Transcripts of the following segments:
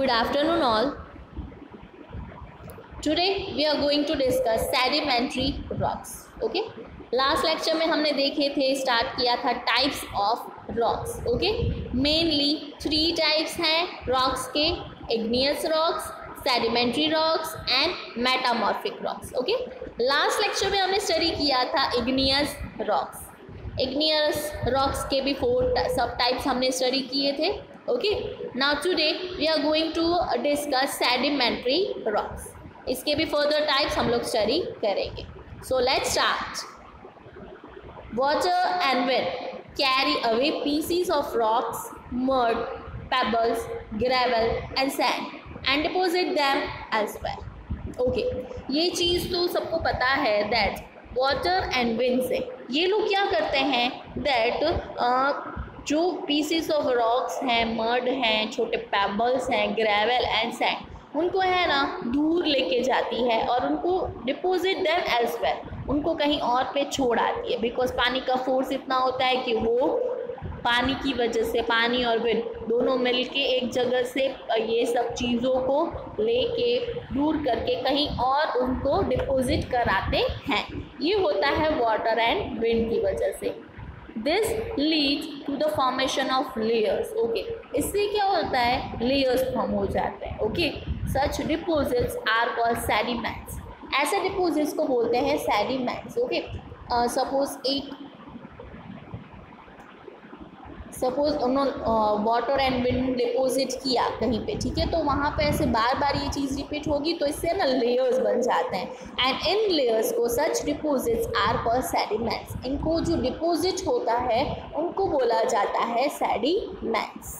Good afternoon all. Today we are going to discuss sedimentary rocks. Okay. Last lecture में हमने देखे थे, start किया था types of rocks. Okay, mainly 3 types हैं रॉक्स के: igneous rocks, sedimentary rocks and metamorphic rocks. Okay, last lecture में हमने स्टडी किया था इग्नियस रॉक्स. इग्नियस रॉक्स के भी 4 सब टाइप्स हमने स्टडी किए थे. Okay, now today we are going to discuss sedimentary rocks. इसके भी फर्दर टाइप्स हम लोग स्टडी करेंगे. So let's start. Water and wind carry away pieces of rocks, mud, pebbles, gravel and sand and deposit them elsewhere. Okay, ये चीज़ तो सबको पता है that water and wind से ये लोग क्या करते हैं that जो pieces of rocks हैं, mud हैं, छोटे pebbles हैं, gravel and sand, उनको है ना दूर लेके जाती है और उनको डिपोजिट देम एल्सवेयर, उनको कहीं और पे छोड़ आती है. बिकॉज पानी का फोर्स इतना होता है कि वो पानी की वजह से पानी और विंड दोनों मिलके एक जगह से ये सब चीज़ों को लेके दूर करके कहीं और उनको डिपोजिट कराते हैं. ये होता है वाटर एंड विंड की वजह से. This leads to the formation of layers. Okay, इससे क्या होता है, लेयर्स फॉर्म हो जाते हैं. Okay, such deposits are called sediments. ऐसे डिपोजिट्स को बोलते हैं सेडिमेंट्स. ओके, सपोज उन्होंने वाटर एंड विंड डिपोजिट किया कहीं पे, ठीक है, तो वहाँ पे ऐसे बार बार ये चीज़ रिपीट होगी तो इससे ना लेयर्स बन जाते हैं. एंड इन लेयर्स को सच डिपोजिट्स आर कॉल्ड सेडिमेंट्स. इनको जो डिपोजिट होता है उनको बोला जाता है sediments.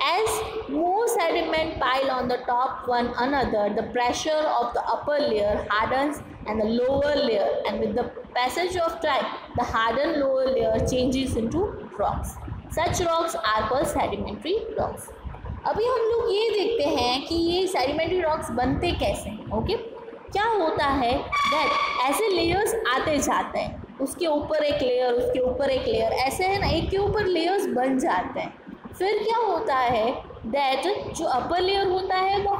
As more sediment pile on the top one another, the pressure of the upper layer hardens and the lower layer, and with the passage of time, the hardened lower layer changes into rocks. Such rocks are called sedimentary rocks. अभी हम लोग ये देखते हैं कि ये sedimentary rocks बनते कैसे हैं. ओके, क्या होता है that ऐसे layers आते जाते हैं, उसके ऊपर एक लेयर, उसके ऊपर एक लेयर, ऐसे है ना, एक के ऊपर layers बन जाते हैं. फिर क्या होता है दैट जो अपर लेयर होता है वो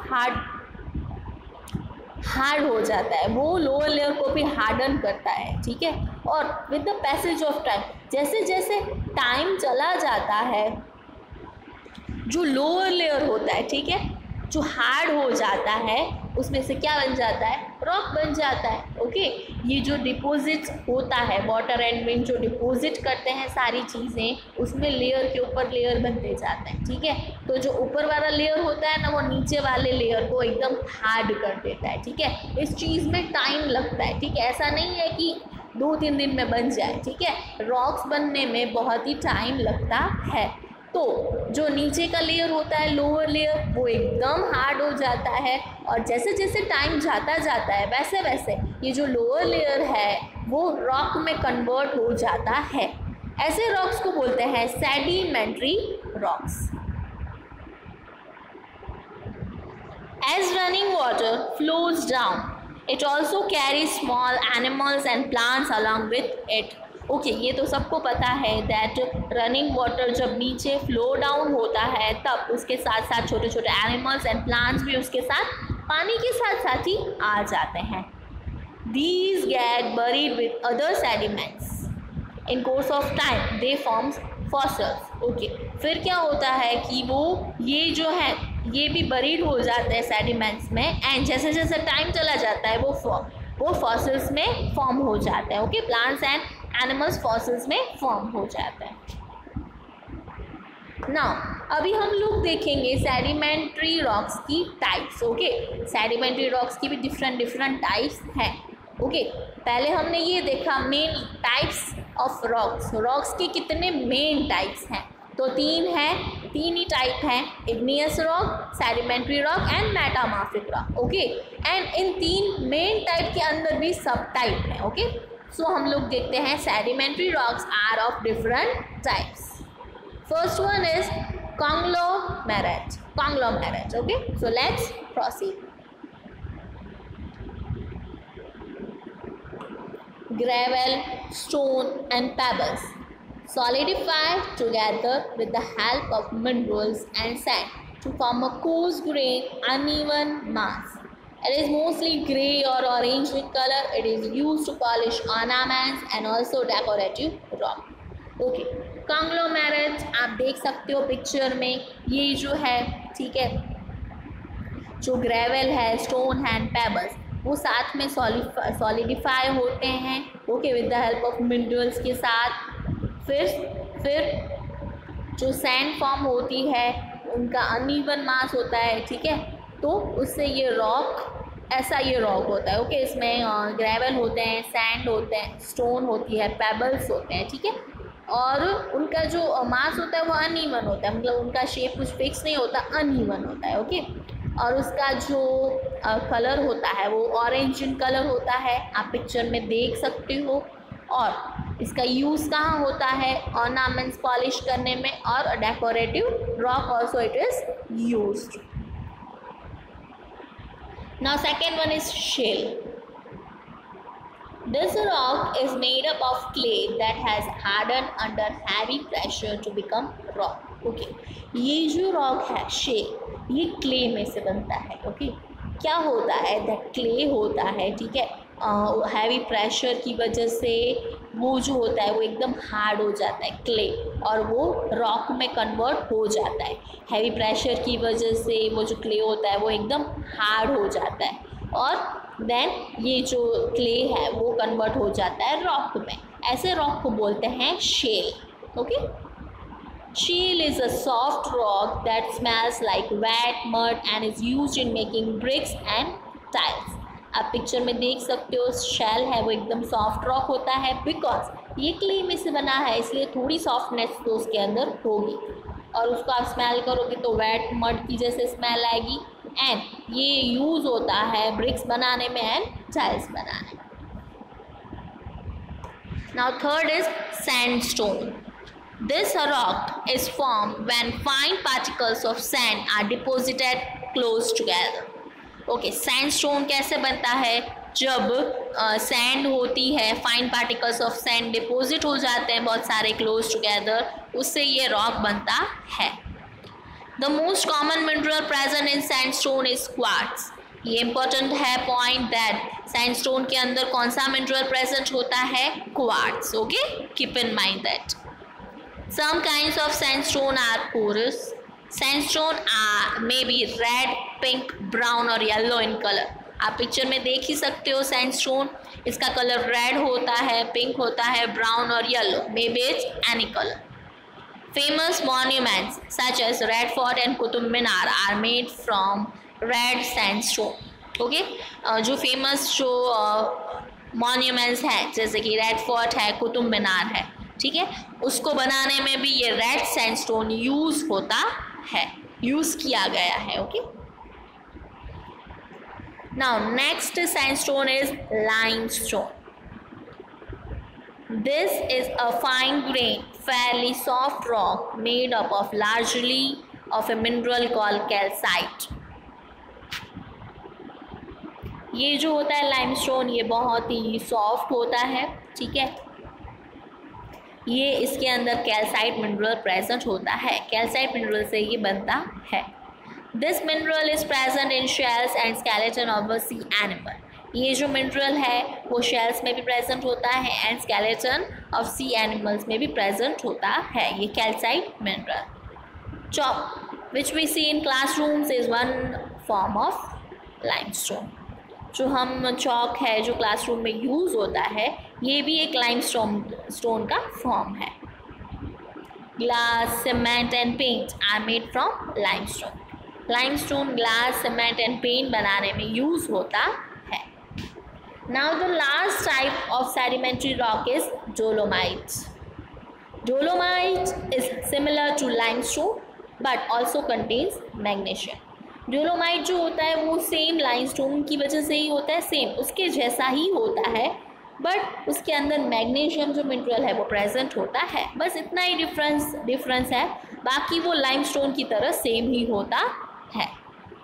हार्ड हो जाता है, वो लोअर लेयर को भी हार्डन करता है. ठीक है, और with the passage of time, जैसे जैसे टाइम चला जाता है, जो लोअर लेयर होता है, ठीक है, जो हार्ड हो जाता है, उसमें से क्या बन जाता है, रॉक बन जाता है. ओके, ये जो डिपॉजिट होता है, वाटर एंड विंड जो डिपॉजिट करते हैं सारी चीज़ें, उसमें लेयर के ऊपर लेयर बनते जाते हैं. ठीक है, तो जो ऊपर वाला लेयर होता है ना, वो नीचे वाले लेयर को एकदम हार्ड कर देता है. ठीक है, इस चीज़ में टाइम लगता है. ठीक है, ऐसा नहीं है कि 2-3 दिन में बन जाए. ठीक है, रॉक्स बनने में बहुत ही टाइम लगता है. तो जो नीचे का लेयर होता है, लोअर लेयर, वो एकदम हार्ड हो जाता है, और जैसे जैसे टाइम जाता जाता है वैसे वैसे ये जो लोअर लेयर है वो रॉक में कन्वर्ट हो जाता है. ऐसे रॉक्स को बोलते हैं sedimentary rocks. As running water flows down, it also carries small animals and plants along with it. Okay, ये तो सबको पता है दैट रनिंग वाटर जब नीचे फ्लो डाउन होता है तब उसके साथ साथ छोटे छोटे एनिमल्स एंड प्लांट्स भी उसके साथ पानी के साथ साथ ही आ जाते हैं. These get buried with other sediments. In course of time they forms fossils. Okay, फिर क्या होता है कि वो ये जो है ये भी बरीड हो जाते हैं सेडिमेंट्स में, एंड जैसे जैसे टाइम चला जाता है वो फॉसिल्स में फॉर्म हो जाते हैं. Okay, plants and animals fossils में फॉर्म हो जाता है. नाउ अभी हम लोग देखेंगे सेडिमेंट्री रॉक्स की टाइप्स. ओके, सेडिमेंट्री रॉक्स की भी डिफरेंट टाइप्स हैं. ओके, पहले हमने ये देखा मेन टाइप्स ऑफ रॉक्स के कितने मेन टाइप्स हैं, तो 3 ही टाइप हैं: igneous rock, sedimentary rock and metamorphic rock. Okay, and in 3 main type के अंदर भी सब टाइप हैं. ओके, सो हम लोग देखते हैं sedimentary rocks are of different types. First one is conglomerate. Okay, so let's proceed. Gravel, stone and pebbles solidify together with the help of minerals and sand to form a coarse grain uneven mass. It is mostly grey or orange in color. It is used to polish ornaments and also decorative rock. Okay, conglomerate आप देख सकते हो picture में, ये जो है, ठीक है, जो ग्रेवल है, स्टोन है एंड पेबल्स, वो साथ में सॉलिडिफाई होते हैं, okay, with the help of minerals के साथ। फिर जो सैंड फॉर्म होती है उनका अनइवन मास होता है, ठीक है, तो उससे ये रॉक, ऐसा ये रॉक होता है, ओके। इसमें ग्रेवल होते हैं, सैंड होते हैं, स्टोन होती है, पेबल्स होते हैं, ठीक है, और उनका जो मास होता है वो अनइवन होता है, मतलब उनका शेप कुछ फिक्स नहीं होता, अनइवन होता है, ओके। और उसका जो कलर होता है वो ऑरेंज इन कलर होता है, आप पिक्चर में देख सकते हो। और इसका यूज़ कहाँ होता है? ऑर्नामेंट्स पॉलिश करने में और decorative rock also it is used. Now second one is shale. This rock is made up of clay that has hardened under heavy pressure to become rock. Okay, ये जो rock है shell, ये clay में से बनता है, okay. क्या होता है? दैट क्ले होता है, ठीक है, हैवी प्रेशर की वजह से वो जो होता है वो एकदम हार्ड हो जाता है क्ले, और वो रॉक में कन्वर्ट हो जाता है। हैवी प्रेशर की वजह से वो जो क्ले होता है वो एकदम हार्ड हो जाता है, और देन ये जो क्ले है वो कन्वर्ट हो जाता है रॉक में। ऐसे रॉक को बोलते हैं shale, okay. Shale is a soft rock that smells like wet mud and is used in making bricks and tiles. आप पिक्चर में देख सकते हो, शेल है वो एकदम सॉफ्ट रॉक होता है, बिकॉज ये क्ले में से बना है, इसलिए थोड़ी सॉफ्टनेस तो उसके अंदर होगी, और उसको आप स्मेल करोगे तो वेट मड की जैसे स्मेल आएगी। एंड ये यूज़ होता है ब्रिक्स बनाने में एंड टाइल्स बनाने में। Now third is sandstone. This rock is form when fine particles of sand are deposited close together. Okay, sandstone कैसे बनता है? जब सैंड होती है, fine particles of sand deposit हो जाते हैं बहुत सारे क्लोज टुगेदर, उससे ये रॉक बनता है। The most common mineral present in sandstone is quartz. ये important है point that sandstone के अंदर कौन सा mineral present होता है? Quartz. Okay? Keep in mind that. Some kinds of sandstone are porous. Sandstone may be red, pink, brown or yellow in color. आप picture में देख ही सकते हो sandstone. इसका कलर रेड होता है, पिंक होता है, ब्राउन और yellow, may be it's any colour. Famous monuments such as Red Fort and Qutub Minar are made from red sandstone. Okay, जो famous जो monuments हैं, जैसे कि रेड फोर्ट है, कुतुब मीनार है, ठीक है, उसको बनाने में भी ये रेड सैंडस्टोन यूज होता है, यूज किया गया है। Okay, now next sandstone is limestone. This is a fine-grained, fairly soft rock made up of largely of a mineral called calcite. ये जो होता है लाइमस्टोन, ये बहुत ही सॉफ्ट होता है, ठीक है। ये इसके अंदर कैल्साइट मिनरल प्रेजेंट होता है, कैल्साइट मिनरल से ये बनता है। This mineral is present in shells and skeleton of a sea animal. ये जो मिनरल है वो शेल्स में भी प्रेजेंट होता है and skeleton of sea animals में भी प्रेजेंट होता है, ये calcite mineral. Chalk which we see in classrooms is one form of limestone. जो हम चॉक है जो क्लासरूम में यूज़ होता है, ये भी एक लाइमस्टोन का फॉर्म है। Glass, cement and paint are made from limestone. Limestone glass, cement and paint बनाने में यूज़ होता है। Now the last type of sedimentary rock is dolomite. Dolomite is similar to limestone but also contains magnesium. Dolomite जो होता है वो same limestone की वजह से ही होता है, सेम उसके जैसा ही होता है, बट उसके अंदर मैग्नीशियम जो मिनरल है वो प्रेजेंट होता है, बस इतना ही डिफरेंस है, बाकी वो लाइमस्टोन की तरह सेम ही होता है।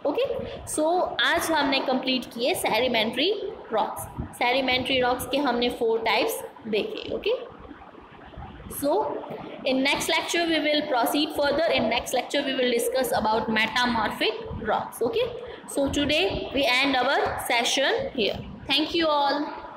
ओके, सो आज हमने कंप्लीट किए सेडिमेंट्री रॉक्स। सेडिमेंट्री रॉक्स के हमने 4 टाइप्स देखे। Okay, so In next lecture we will proceed further. In next lecture we will discuss about metamorphic rocks. Okay, so today we end our session here. Thank you all.